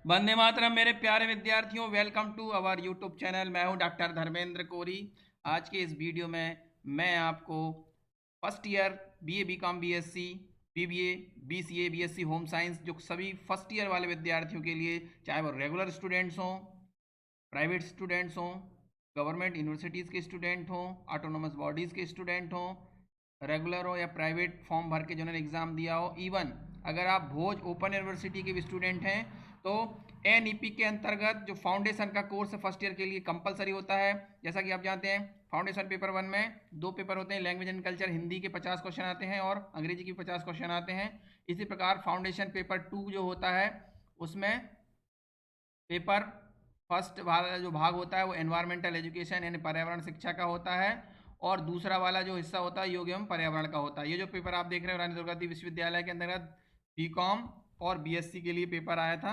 वंदे मातरम मेरे प्यारे विद्यार्थियों, welcome to our YouTube channel. मैं हूं डॉक्टर धर्मेंद्र कोरी। आज के इस वीडियो में मैं आपको first year BA BCom BSc BBA BCA BSc home science जो सभी फर्स्ट ईयर वाले विद्यार्थियों के लिए, चाहे वो रेगुलर स्टूडेंट्स हों, प्राइवेट स्टूडेंट्स हों, गवर्नमेंट यूनिवर्सिटीज़ के स्टूडेंट हों, ऑटोनोमस बॉडीज़ के स्टूडेंट हों, रेगुलर हो या प्राइवेट फॉर्म भर के जिन्होंने एग्ज़ाम दिया हो, इवन अगर आप भोज ओपन यूनिवर्सिटी के भी स्टूडेंट हैं तो एनईपी के अंतर्गत जो फाउंडेशन का कोर्स फर्स्ट ईयर के लिए कंपलसरी होता है। जैसा कि आप जानते हैं, फाउंडेशन पेपर 1 में 2 पेपर होते हैं, लैंग्वेज एंड कल्चर हिंदी के 50 क्वेश्चन आते हैं और अंग्रेजी के 50 क्वेश्चन आते हैं। इसी प्रकार फाउंडेशन पेपर 2 जो होता है उसमें पेपर फर्स्ट वाला जो भाग होता है वो एनवायरमेंटल एजुकेशन यानी पर्यावरण शिक्षा का होता है, और दूसरा वाला जो हिस्सा होता है योग एवं पर्यावरण का होता है। ये जो पेपर आप देख रहे हैं रानी दुर्गावती विश्वविद्यालय के अंतर्गत बीकॉम और बीएससी के लिए पेपर आया था।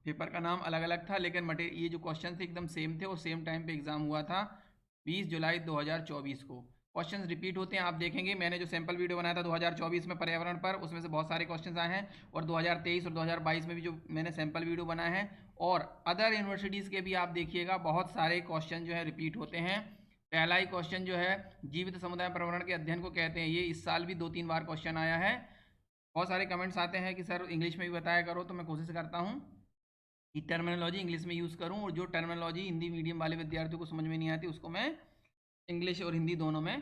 पेपर का नाम अलग अलग था लेकिन मटेरियल ये जो क्वेश्चन थे एकदम सेम थे और सेम टाइम पे एग्जाम हुआ था 20 जुलाई 2024 को। क्वेश्चंस रिपीट होते हैं, आप देखेंगे मैंने जो सैंपल वीडियो बनाया था 2024 में पर्यावरण पर, उसमें से बहुत सारे क्वेश्चंस आए हैं, और 2023 और 2022 में भी जो मैंने सैंपल वीडियो बनाए हैं और अदर यूनिवर्सिटीज़ के भी आप देखिएगा बहुत सारे क्वेश्चन जो है रिपीट होते हैं। पहला ही क्वेश्चन जो है जीवित समुदाय पर्यावरण के अध्ययन को कहते हैं, ये इस साल भी 2-3 बार क्वेश्चन आया है। बहुत सारे कमेंट्स आते हैं कि सर इंग्लिश में भी बताया करो, तो मैं कोशिश करता हूँ कि टर्मिनोलॉजी इंग्लिश में यूज़ करूँ, और जो टर्मिनोलॉजी हिंदी मीडियम वाले विद्यार्थियों को समझ में नहीं आती उसको मैं इंग्लिश और हिंदी दोनों में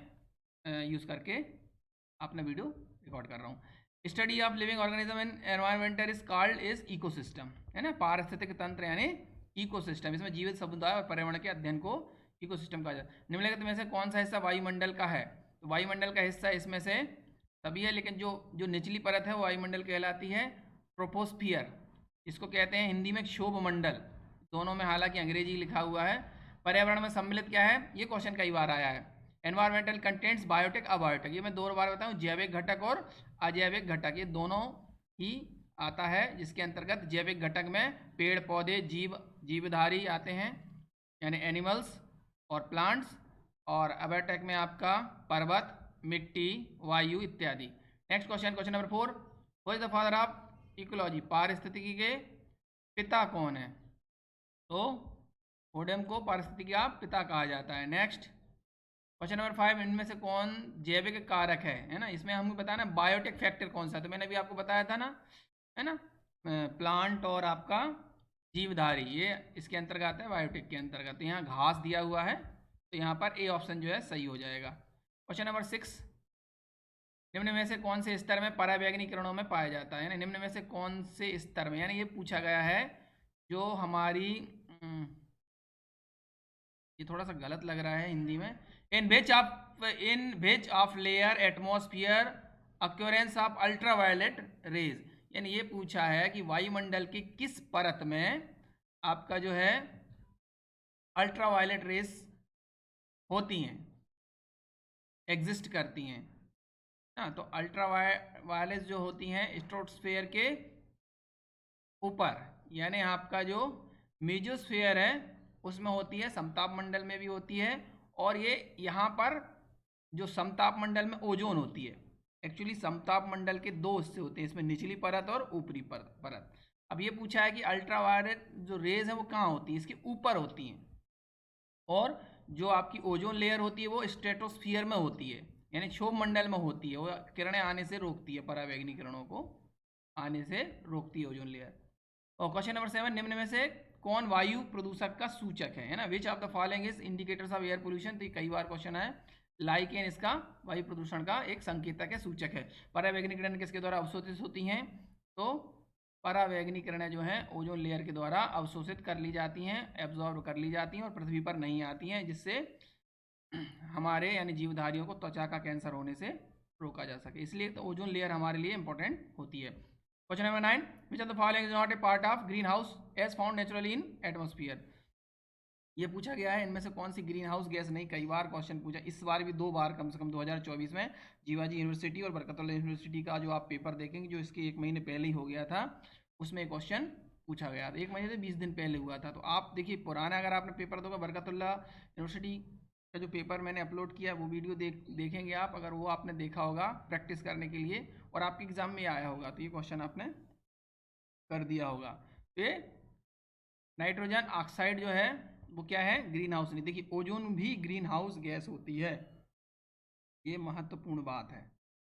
यूज़ करके अपना वीडियो रिकॉर्ड कर रहा हूँ। Study of living organism and environmental is called is ecosystem, है ना, पारिस्थितिक तंत्र यानी इकोसिस्टम। इसमें जीवित समुदाय और पर्यावरण के अध्ययन को इकोसिस्टम कहा जाता है। निम्नलिखित में से कौन सा हिस्सा वायुमंडल का है? तो वायुमंडल का हिस्सा इसमें से तभी है, लेकिन जो जो निचली परत है वो वायुमंडल कहलाती है ट्रोपोस्फियर। इसको कहते हैं हिंदी में क्षोभ मंडल, दोनों में हालांकि अंग्रेजी लिखा हुआ है। पर्यावरण में सम्मिलित क्या है, ये क्वेश्चन कई बार आया है। एनवायरमेंटल कंटेंट्स बायोटिक अबायोटिक, ये मैं 2 बार बताऊँ, जैविक घटक और अजैविक घटक, ये दोनों ही आता है, जिसके अंतर्गत जैविक घटक में पेड़ पौधे जीवधारी आते हैं यानी एनिमल्स और प्लांट्स, और अबायोटिक में आपका पर्वत, मिट्टी, वायु इत्यादि। Next question, question number 4, who is the father of ecology, पारिस्थितिकी के पिता कौन है? तो ओडेम को पारिस्थितिकी का पिता कहा जाता है। नेक्स्ट क्वेश्चन नंबर 5, इनमें से कौन जैविक कारक है ना, इसमें हमें बताना बायोटिक फैक्टर कौन सा है, तो मैंने अभी आपको बताया था ना, है ना, प्लांट और आपका जीवधारी, ये इसके अंतर्गत आता है बायोटिक के अंतर्गत। यहाँ घास दिया हुआ है तो यहाँ पर ए ऑप्शन जो है सही हो जाएगा। क्वेश्चन नंबर 6, निम्न में से कौन से स्तर में पराबैंगनी किरणों में पाया जाता है ना, निम्न में से कौन से स्तर में, यानी ये पूछा गया है जो हमारी ये थोड़ा सा गलत लग रहा है हिंदी में, in which of layer atmosphere occurrence of ultraviolet rays, यानी ये पूछा है कि वायुमंडल की किस परत में आपका जो है अल्ट्रावायलेट रेज होती हैं, एग्जिस्ट करती हैं। हाँ, तो अल्ट्रावायलेट जो होती हैं स्ट्रेटोस्फेयर के ऊपर, यानी आपका जो मेजोस्फेयर है उसमें होती है, समताप मंडल में भी होती है, और ये यहाँ पर जो समताप मंडल में ओजोन होती है। एक्चुअली समताप मंडल के 2 हिस्से होते हैं, इसमें निचली परत और ऊपरी परत। अब ये पूछा है कि अल्ट्रावायलेट जो रेज है वो कहाँ होती है, इसके ऊपर होती हैं, और जो आपकी ओजोन लेयर होती है वो स्ट्रेटोस्फियर में होती है, यानी क्षोभ मंडल में होती है, वो किरणें आने से रोकती है, पराबैंगनी किरणों को आने से रोकती है ओजोन लेयर। और क्वेश्चन नंबर 7, निम्न में से कौन वायु प्रदूषक का सूचक है ना, विच of the following is indicators of air pollution, तो ये कई बार क्वेश्चन है। लाइकेन इसका वायु प्रदूषण का एक संकेतक है, सूचक है। पराबैंगनी किरण किसके द्वारा अवशोषित होती हैं, तो पराबैंगनी किरणें जो हैं ओजोन लेयर के द्वारा अवशोषित कर ली जाती हैं, एब्जॉर्ब कर ली जाती हैं और पृथ्वी पर नहीं आती हैं, जिससे हमारे यानी जीवधारियों को त्वचा का कैंसर होने से रोका जा सके, इसलिए तो ओजोन लेयर हमारे लिए इंपॉर्टेंट होती है। Question number 9, which of the following is not a part of greenhouse as found naturally in atmosphere, ये पूछा गया है इनमें से कौन सी ग्रीन हाउस गैस नहीं, कई बार क्वेश्चन पूछा, इस बार भी 2 बार कम से कम 2024 में जीवाजी यूनिवर्सिटी और बरकतुल्लाह यूनिवर्सिटी का जो आप पेपर देखेंगे जो इसके 1 महीने पहले ही हो गया था, उसमें क्वेश्चन पूछा गया था, 1 महीने से 20 दिन पहले हुआ था। तो आप देखिए पुराना अगर आपने पेपर दोगे बरकतुल्लाह यूनिवर्सिटी का जो पेपर मैंने अपलोड किया वो वीडियो देखेंगे आप, अगर वो आपने देखा होगा प्रैक्टिस करने के लिए और आपके एग्जाम में आया होगा तो ये क्वेश्चन आपने कर दिया होगा। ये नाइट्रोजन ऑक्साइड जो है वो क्या है, ग्रीन हाउस नहीं। देखिए ओजोन भी ग्रीन हाउस गैस होती है, ये महत्वपूर्ण बात है।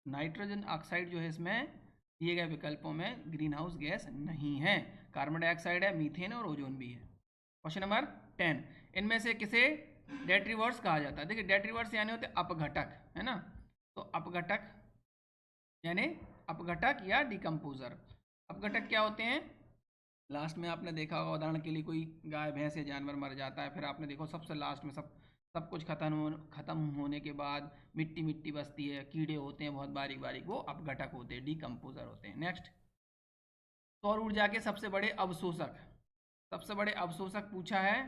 नाइट्रोजन ऑक्साइड जो है इसमें दिए गए विकल्पों में ग्रीन हाउस गैस नहीं है। कार्बन डाइऑक्साइड है, मीथेन और ओजोन भी है। क्वेश्चन नंबर 10, इनमें से किसे डेट्रीवर्स कहा जाता है? देखिए डेट्रीवर्स यानी होते अपघटक, है ना। तो अपघटक यानी अपघटक या डिकम्पोजर। अपघटक क्या होते हैं? लास्ट में आपने देखा होगा, उदाहरण के लिए कोई गाय भैंस या जानवर मर जाता है, फिर आपने देखो सबसे लास्ट में सब कुछ खत्म होने के बाद मिट्टी मिट्टी बचती है, कीड़े होते हैं बहुत बारीक बारीक, वो अपघटक होते हैं, डिकम्पोजर होते हैं। नेक्स्ट, सौर ऊर्जा के सबसे बड़े अवशोषक। सबसे बड़े अवशोषक पूछा है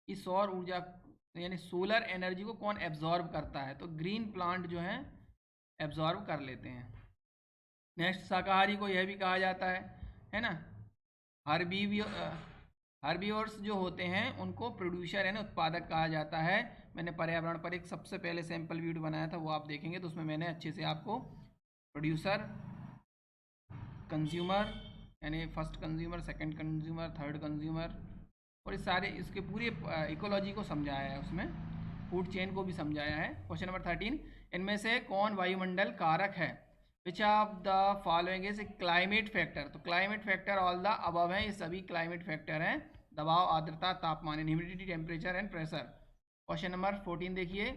कि सौर ऊर्जा यानी सोलर एनर्जी को कौन एब्जॉर्ब करता है? तो ग्रीन प्लांट जो है एब्जॉर्ब कर लेते हैं। नेक्स्ट, शाकाहारी को यह भी कहा जाता है ना। हर्बीवर्स जो होते हैं उनको प्रोड्यूसर यानी उत्पादक कहा जाता है। मैंने पर्यावरण पर एक सबसे पहले सैंपल वीडियो बनाया था, वो आप देखेंगे तो उसमें मैंने अच्छे से आपको प्रोड्यूसर, कंज्यूमर यानी first consumer, second consumer, third consumer और इस सारे इसके पूरे इकोलॉजी को समझाया है, उसमें फूड चेन को भी समझाया है। क्वेश्चन नंबर 13, इनमें से कौन वायुमंडल कारक है? Which of the following is climate factor? तो climate factor all the above है, ये सभी क्लाइमेट फैक्टर हैं। दबाव, आर्द्रता, तापमान, humidity, temperature and pressure. Question number 14 देखिए,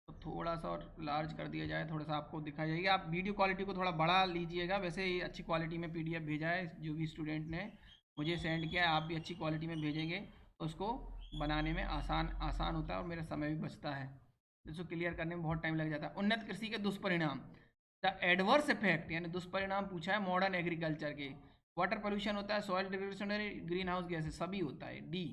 तो थोड़ा सा और लार्ज कर दिया जाए, थोड़ा सा आपको दिखाई जाएगी। आप वीडियो क्वालिटी को थोड़ा बढ़ा लीजिएगा, वैसे ही अच्छी क्वालिटी में पीडीएफ भेजा है जो भी स्टूडेंट ने मुझे सेंड किया है, आप भी अच्छी क्वालिटी में भेजेंगे तो उसको बनाने में आसान होता है और मेरा समय भी बचता है। इसको क्लियर करने में बहुत टाइम लग जाता है। उन्नत कृषि के दुष्परिणाम, द एडवर्स इफेक्ट यानी दुष्परिणाम पूछा है मॉडर्न एग्रीकल्चर के। वाटर पोल्यूशन होता है, soil degradation, green house gases, सभी होता है। डी,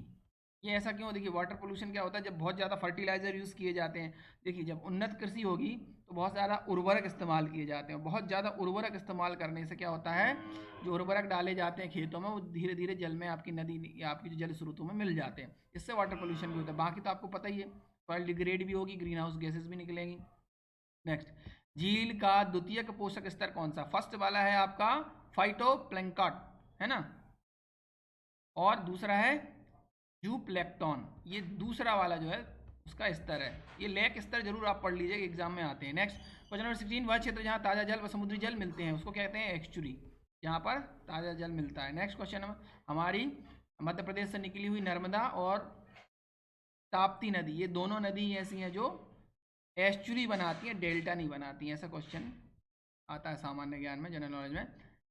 ये ऐसा क्यों? देखिए वाटर पोल्यूशन क्या होता है, जब बहुत ज़्यादा फर्टिलाइजर यूज़ किए जाते हैं। देखिए जब उन्नत कृषि होगी तो बहुत ज़्यादा उर्वरक इस्तेमाल किए जाते हैं, बहुत ज़्यादा उर्वरक इस्तेमाल करने से क्या होता है, जो उर्वरक डाले जाते हैं खेतों में वो धीरे धीरे जल में, आपकी नदी या आपकी जो जल स्रोतों में मिल जाते हैं, इससे वाटर पोल्यूशन भी होता है। बाकी तो आपको पता ही है, सॉइल डिग्रेड भी होगी, ग्रीन हाउस गैसेज भी निकलेंगी। नेक्स्ट, झील का द्वितीयक पोषक स्तर कौन सा? फर्स्ट वाला है आपका फाइटोप्लैंक्टन, है ना, और दूसरा है जूप्लैंक्टन, ये दूसरा वाला जो है उसका स्तर है। ये लेक स्तर जरूर आप पढ़ लीजिए, एग्जाम में आते हैं। नेक्स्ट, क्वेश्चन नंबर 16, वह क्षेत्र जहाँ ताज़ा जल व समुद्री जल मिलते हैं उसको कहते हैं एक्चुरी, जहाँ पर ताज़ा जल मिलता है। नेक्स्ट क्वेश्चन नंबर, हमारी मध्य प्रदेश से निकली हुई नर्मदा और ताप्ती नदी, ये दोनों नदी ऐसी हैं जो एस्चुरी बनाती हैं, डेल्टा नहीं बनाती हैं। ऐसा क्वेश्चन आता है सामान्य ज्ञान में, जनरल नॉलेज में।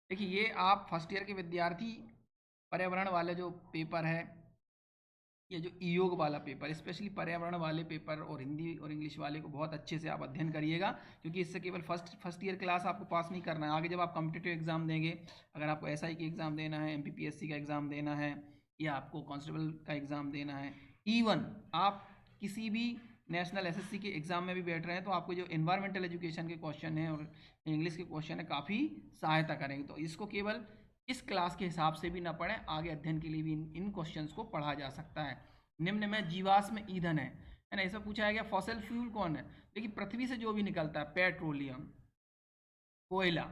देखिए ये आप फर्स्ट ईयर के विद्यार्थी पर्यावरण वाले जो पेपर है, ये जो ईयोग वाला पेपर, स्पेशली पर्यावरण वाले पेपर और हिंदी और इंग्लिश वाले को बहुत अच्छे से आप अध्ययन करिएगा, क्योंकि इससे केवल फर्स्ट ईयर क्लास आपको पास नहीं करना है। आगे जब आप कॉम्पिटिटिव एग्जाम देंगे, अगर आपको एसआई की एग्ज़ाम देना है, एमपीपीएससी का एग्ज़ाम देना है, या आपको कांस्टेबल का एग्ज़ाम देना है, इवन आप किसी भी नेशनल एसएससी के एग्ज़ाम में भी बैठ रहे हैं, तो आपको जो इन्वायरमेंटल एजुकेशन के क्वेश्चन हैं और इंग्लिश के क्वेश्चन है काफ़ी सहायता करेंगे। तो इसको केवल इस क्लास के हिसाब से भी ना पढ़ें, आगे अध्ययन के लिए भी इन क्वेश्चंस को पढ़ा जा सकता है। निम्न में जीवाश्म ईंधन है ना, इसमें पूछा है कि फॉसिल फ्यूल कौन है? देखिए पृथ्वी से जो भी निकलता है, पेट्रोलियम, कोयला,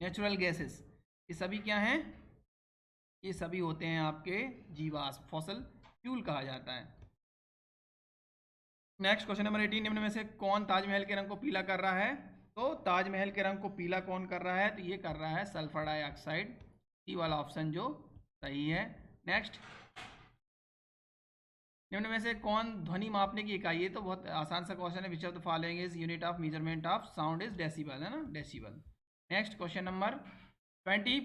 नेचुरल गैसेस, ये सभी क्या हैं? ये सभी होते हैं आपके जीवाश्म, फॉसिल फ्यूल कहा जाता है। नेक्स्ट क्वेश्चन नंबर 18, निम्न में से कौन ताजमहल के रंग को पीला कर रहा है? तो ताजमहल के रंग को पीला कौन कर रहा है? तो ये कर रहा है सल्फर डाइऑक्साइड, सी वाला ऑप्शन जो सही है। नेक्स्ट, निम्न में से कौन ध्वनि मापने की इकाई? ये तो बहुत आसान सा क्वेश्चन है। Which of the following is unit of measurement of sound? Is decibel, है ना, डेसिबल। नेक्स्ट क्वेश्चन नंबर 20,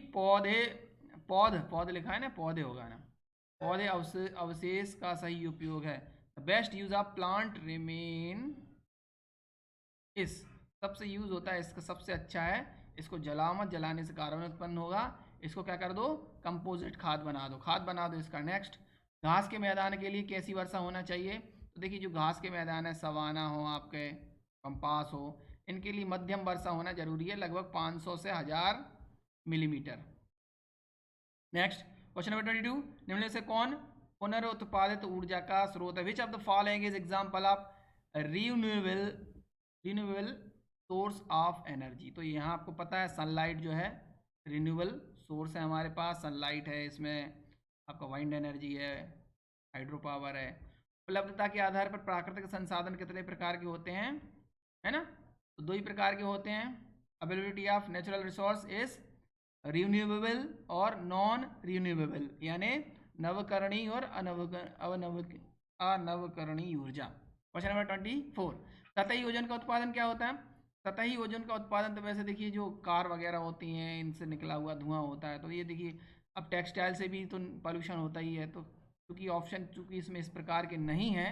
पौध लिखा है ना, पौधे होगा ना, पौधे अवशेष का सही उपयोग है। Best use of plant remain इस, सबसे यूज होता है इसका सबसे अच्छा है, इसको जलाओ मत, जलाने से कार्बन उत्पन्न होगा, इसको क्या कर दो, कंपोजिट खाद बना दो इसका। नेक्स्ट, घास के मैदान के लिए कैसी वर्षा होना चाहिए? तो देखिए जो घास के मैदान है, सवाना हो, आपके पंपास हो, इनके लिए मध्यम वर्षा होना जरूरी है, लगभग 500 से 1000 मिलीमीटर। नेक्स्ट क्वेश्चन नंबर 22, निम्न से कौन पुनरुत्पादित ऊर्जा का स्रोत है? Which of the following is example of renewable source of energy? तो यहाँ आपको पता है सनलाइट जो है रिन्यूएबल सोर्स है हमारे पास, सनलाइट है, इसमें आपका वाइंड एनर्जी है, हाइड्रो पावर है। उपलब्धता के आधार पर प्राकृतिक संसाधन कितने प्रकार के होते हैं, है ना? तो 2 ही प्रकार के होते हैं। Availability of natural resource is renewable और नॉन रिन्यूएबल, यानी नवकरणीय और अनवकरणीय ऊर्जा। क्वेश्चन नंबर 24, सतही ओजोन का उत्पादन क्या होता है? सतही ओजोन का उत्पादन तो वैसे देखिए जो कार वगैरह होती हैं इनसे निकला हुआ धुआं होता है, तो ये देखिए अब टेक्सटाइल से भी तो पॉल्यूशन होता ही है, तो क्योंकि ऑप्शन चूंकि इसमें इस प्रकार के नहीं है,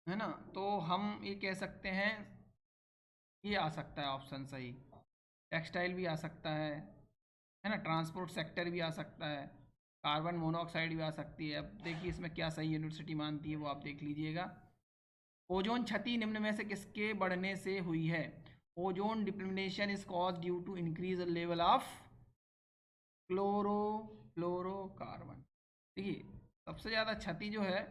है ना, तो हम ये कह सकते हैं ये आ सकता है ऑप्शन सही। टेक्सटाइल भी आ सकता है ना, ट्रांसपोर्ट सेक्टर भी आ सकता है, कार्बन मोनोऑक्साइड भी आ सकती है। अब देखिए इसमें क्या सही यूनिवर्सिटी मानती है वो आप देख लीजिएगा। ओजोन क्षति निम्न में से किसके बढ़ने से हुई है? Ozone depletion is cause due to increase level of chlorofluorocarbon. देखिए सबसे ज़्यादा क्षति जो है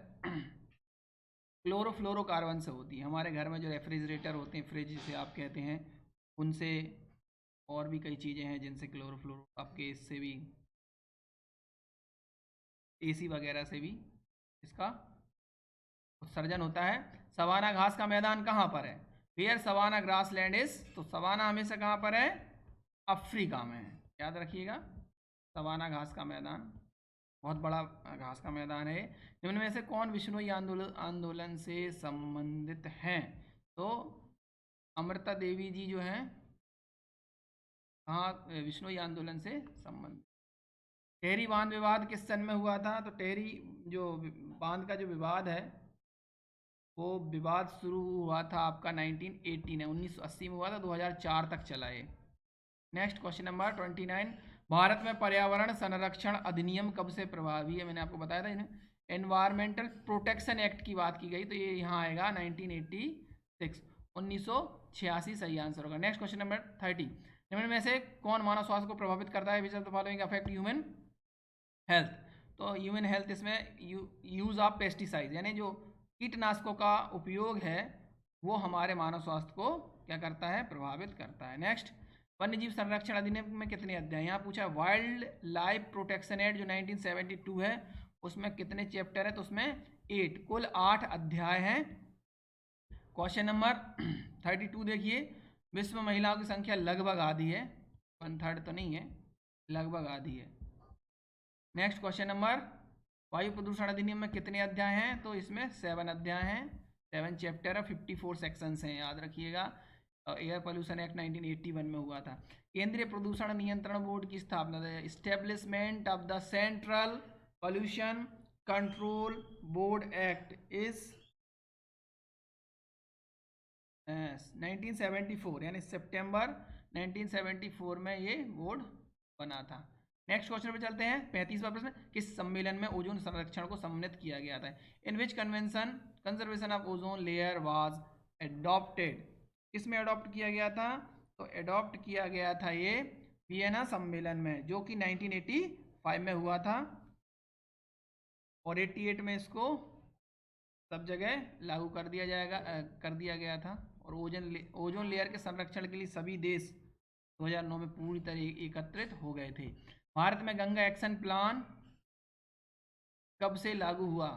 क्लोरोफ्लोरोकार्बन से होती है। हमारे घर में जो रेफ्रिजरेटर होते हैं, फ्रिज जिसे आप कहते हैं, उनसे, और भी कई चीज़ें हैं जिनसे क्लोरोफ्लोरो, आपके इससे भी, एसी वगैरह से भी इसका उत्सर्जन होता है। सवाना घास का मैदान कहाँ पर है? Where savanna grassland is, तो सवाना हमेशा कहाँ पर है? अफ्रीका में है, याद रखिएगा। सवाना घास का मैदान बहुत बड़ा घास का मैदान है। निम्न में से कौन विश्नोई आंदोलन से संबंधित हैं? तो अमृता देवी जी जो हैं, हाँ, विश्नोई आंदोलन से संबंधित। टेहरी बांध विवाद किस सन में हुआ था? तो टेहरी जो बांध का जो विवाद है, वो विवाद शुरू हुआ था आपका 1980 में, 1980 में हुआ था, 2004 तक चला है। नेक्स्ट क्वेश्चन नंबर 29, भारत में पर्यावरण संरक्षण अधिनियम कब से प्रभावी है? मैंने आपको बताया था इन्हें, एनवायरमेंटल प्रोटेक्शन एक्ट की बात की गई, तो ये यहाँ आएगा 1986, 1986 सही आंसर होगा। नेक्स्ट क्वेश्चन नंबर 30, निम्न में से कौन मानव स्वास्थ्य को प्रभावित करता है? Which of the following affect human health? तो ह्यूमन हेल्थ इसमें यूज ऑफ पेस्टिसाइड, यानी जो कीटनाशकों का उपयोग है वो हमारे मानव स्वास्थ्य को क्या करता है? प्रभावित करता है। नेक्स्ट, वन्यजीव संरक्षण अधिनियम में कितने अध्याय? यहाँ पूछा वाइल्ड लाइफ प्रोटेक्शन एक्ट जो 1972 है, उसमें कितने चैप्टर है? तो उसमें 8, कुल 8 अध्याय हैं। क्वेश्चन नंबर 32 देखिए, विश्व महिलाओं की संख्या लगभग आधी है, 1/3 तो नहीं है, लगभग आधी है। नेक्स्ट क्वेश्चन नंबर, वायु प्रदूषण अधिनियम में कितने अध्याय हैं? तो इसमें 7 अध्याय हैं, 7 चैप्टर है, 54 सेक्शंस हैं, याद रखिएगा। एयर पोल्यूशन एक्ट 1981 में हुआ था। केंद्रीय प्रदूषण नियंत्रण बोर्ड की स्थापना, establishment of the central pollution control board act is 1974, यानी सितंबर 1974 में ये बोर्ड बना था। नेक्स्ट क्वेश्चन पे चलते हैं, 35वां प्रश्न, किस सम्मेलन में ओजोन संरक्षण को सम्मानित किया गया था? In which convention conservation of ozone layer was adopted? किस में अडॉप्ट किया गया था? तो एडॉप्ट किया गया था ये वियना सम्मेलन में, जो कि 1985 में हुआ था, और 88 में इसको सब जगह लागू कर दिया गया था। और ओजोन लेयर के संरक्षण के लिए सभी देश 2009 में पूरी तरह एकत्रित हो गए थे। भारत में गंगा एक्शन प्लान कब से लागू हुआ?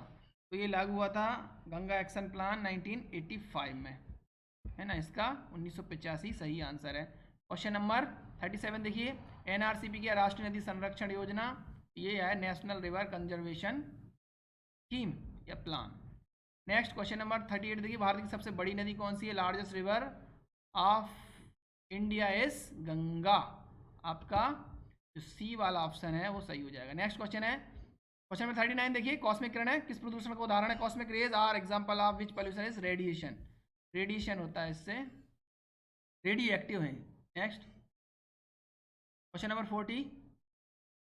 तो ये लागू हुआ था गंगा एक्शन प्लान 1985 में, है ना, इसका 1985 सही आंसर है। क्वेश्चन नंबर 37 देखिए, एनआरसीपी की राष्ट्रीय नदी संरक्षण योजना, ये है नेशनल रिवर कंजर्वेशन स्कीम या प्लान। नेक्स्ट क्वेश्चन नंबर 38 देखिए, भारत की सबसे बड़ी नदी कौन सी है? Largest river of India is Ganga. आपका जो सी वाला ऑप्शन है वो सही हो जाएगा। नेक्स्ट क्वेश्चन है, क्वेश्चन नंबर 39 देखिए, कॉस्मिक किरण है किस प्रदूषण का उदाहरण है? Cosmic rays are example of which pollution is? Radiation, radiation होता है इससे, रेडियो एक्टिव है। नेक्स्ट क्वेश्चन नंबर 40,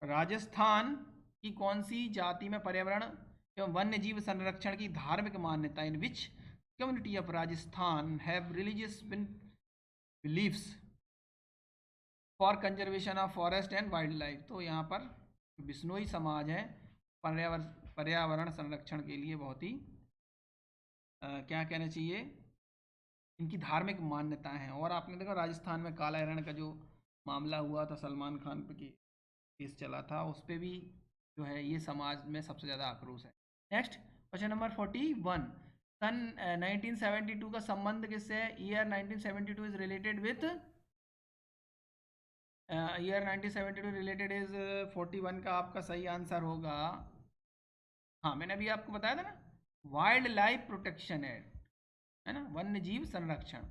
राजस्थान की कौन सी जाति में पर्यावरण एवं वन्य जीव संरक्षण की धार्मिक मान्यता? In which community of Rajasthan have religious beliefs for conservation of forest and wildlife? तो यहाँ पर बिश्नोई समाज है, पर्यावरण संरक्षण के लिए बहुत ही क्या कहना चाहिए, इनकी धार्मिक मान्यताएं हैं। और आपने देखा राजस्थान में काला हिरण का जो मामला हुआ था, सलमान खान पे केस चला था, उस पर भी जो है ये समाज में सबसे ज़्यादा आक्रोश है। नेक्स्ट क्वेश्चन नंबर 41, सन 1972 का संबंध किससे है? Year 1972 is related with year 1972 related is 41 का आपका सही आंसर होगा, हाँ मैंने अभी आपको बताया था ना, वाइल्ड लाइफ प्रोटेक्शन एक्ट, है ना, वन्य जीव संरक्षण,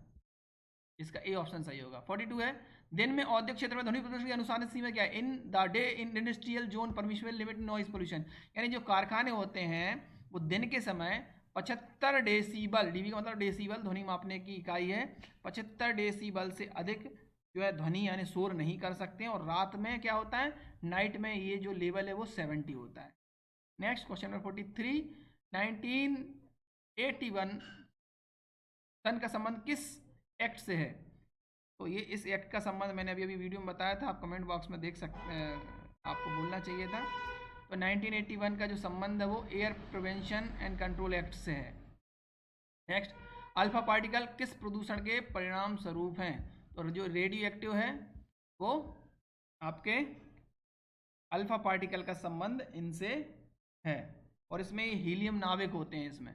इसका ए ऑप्शन सही होगा। 42 है, दिन में औद्योगिक क्षेत्र में ध्वनि प्रदूषण की अनुसार सीमा क्या है? In the day in industrial zone permissible limit noise pollution, यानी जो कारखाने होते हैं वो दिन के समय 75 डेसीबल, डीबी का मतलब डेसीबल ध्वनि मापने की इकाई है, 75 डेसीबल से अधिक जो है ध्वनि यानी शोर नहीं कर सकते हैं, और रात में क्या होता है, नाइट में ये जो लेवल है वो 70 होता है। नेक्स्ट क्वेश्चन नंबर 43, 1981 सन का संबंध किस एक्ट से है? तो ये इस एक्ट का संबंध मैंने अभी अभी वीडियो में बताया था, आप कमेंट बॉक्स में देख सकते, आपको बोलना चाहिए था। तो 1981 का जो संबंध है वो air prevention and control act से है। नेक्स्ट, अल्फा पार्टिकल किस प्रदूषण के परिणाम स्वरूप हैं? तो जो रेडियो एक्टिव है वो आपके अल्फा पार्टिकल का संबंध इनसे है, और इसमें हीलियम नाभिक होते हैं इसमें।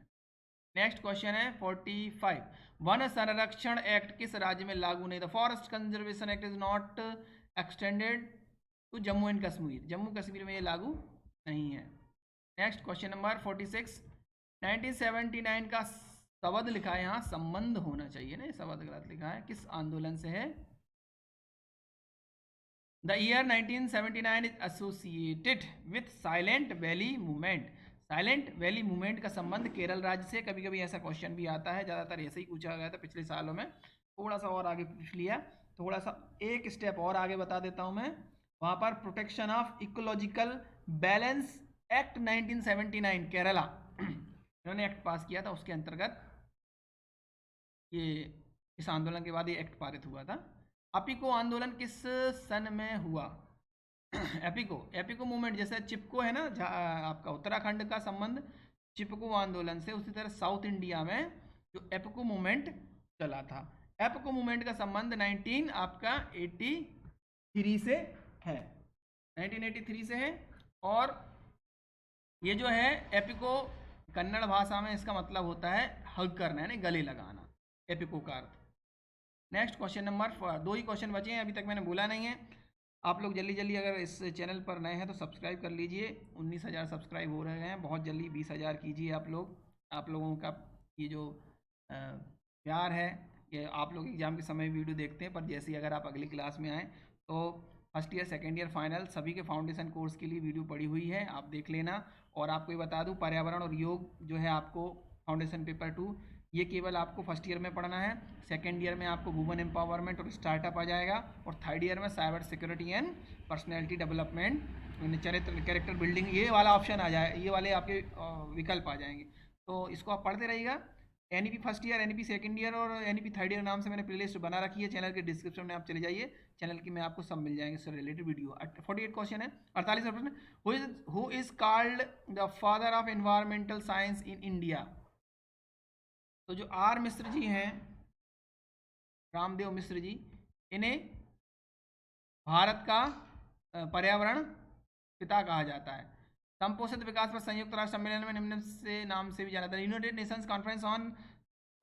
नेक्स्ट क्वेश्चन है 45, वन संरक्षण एक्ट किस राज्य में लागू नहीं? The forest conservation act is not extended to Jammu and Kashmir, Jammu Kashmir में ये लागू नहीं है। नेक्स्ट क्वेश्चन नंबर 46, 1979 का शब्द लिखा है यहाँ, संबंध होना चाहिए ना, शब्द गलत लिखा है, किस आंदोलन से है? The year 1979 is associated with silent valley movement, silent valley movement का संबंध केरल राज्य से। कभी कभी ऐसा क्वेश्चन भी आता है, ज़्यादातर ऐसे ही पूछा गया था पिछले सालों में, थोड़ा सा और आगे पूछ लिया, थोड़ा सा एक स्टेप और आगे बता देता हूँ मैं। वहाँ पर protection of ecological balance act 1979 Kerala इन्होंने एक्ट पास किया था, उसके अंतर्गत ये इस आंदोलन के बाद ये एक्ट पारित हुआ था। अपिको आंदोलन किस सन में हुआ? एपिको मूवमेंट, जैसे चिपको है ना आपका उत्तराखंड का संबंध चिपको आंदोलन से, उसी तरह साउथ इंडिया में जो एपिको मूवमेंट चला था, एपिको मूवमेंट का संबंध 1983 से है, 1983 से है। और ये जो है एपिको कन्नड़ भाषा में इसका मतलब होता है हग करना, यानी गले लगाना, एपिको का अर्थ। नेक्स्ट क्वेश्चन नंबर 2 ही क्वेश्चन बचे हैं, अभी तक मैंने बोला नहीं है। आप लोग जल्दी जल्दी अगर इस चैनल पर नए हैं तो सब्सक्राइब कर लीजिए, 19,000 सब्सक्राइब हो रहे हैं, बहुत जल्दी 20,000 कीजिए आप लोग। आप लोगों का ये जो प्यार है, ये आप लोग एग्ज़ाम के समय वीडियो देखते हैं, पर जैसे ही अगर आप अगली क्लास में आएँ तो first year second year final सभी के फाउंडेशन कोर्स के लिए वीडियो पड़ी हुई है, आप देख लेना। और आपको ये बता दूँ, पर्यावरण और योग जो है आपको फाउंडेशन पेपर 2 ये केवल आपको फर्स्ट ईयर में पढ़ना है, सेकेंड ईयर में आपको वुमेन एम्पावरमेंट और स्टार्टअप आ जाएगा, और थर्ड ईयर में cyber security and personality development, चरित्र कैरेक्टर बिल्डिंग, ये वाला ऑप्शन आ जाए, ये वाले आपके विकल्प आ जाएंगे। तो इसको आप पढ़ते रहिएगा। NEP first year, NEP second year और एनईपी थर्ड ईयर नाम से मैंने प्लेलिस्ट बना रखी है, चैनल के डिस्क्रिप्शन में आप चले जाइए, चैनल की में आपको सब मिल जाएंगे इससे रिलेटेड वीडियो। 48 क्वेश्चन है, 48 प्रश्न, who is called the father of environmental science in India? तो जो आर मिश्र जी हैं, रामदेव मिश्र जी, इन्हें भारत का पर्यावरण पिता कहा जाता है। संपोषित विकास पर संयुक्त राष्ट्र सम्मेलन में निम्न से नाम से भी जाना जाता है, United Nations conference on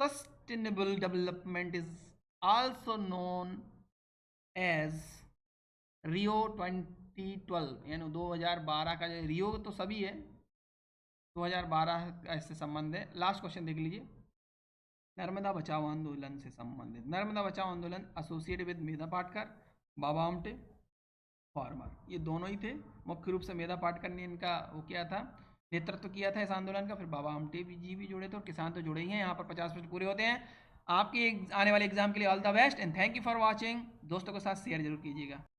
sustainable development is also known as Rio 2012, यानी 2012 का जो रियो तो सभी है, 2012 का इससे संबंध है। लास्ट क्वेश्चन देख लीजिए, नर्मदा बचाओ आंदोलन से संबंधित, नर्मदा बचाओ आंदोलन associated with Medha Patkar, Baba Amte, farmer, ये दोनों ही थे। मुख्य रूप से मेधा पाटकर ने इनका वो किया था, नेतृत्व किया था इस आंदोलन का, फिर बाबा आमटे जी भी जुड़े थे, और किसान तो जुड़े ही हैं। यहाँ पर 50% पूरे होते हैं। आपके आने वाले एग्जाम के लिए all the best and thank you for watching. दोस्तों के साथ शेयर जरूर कीजिएगा।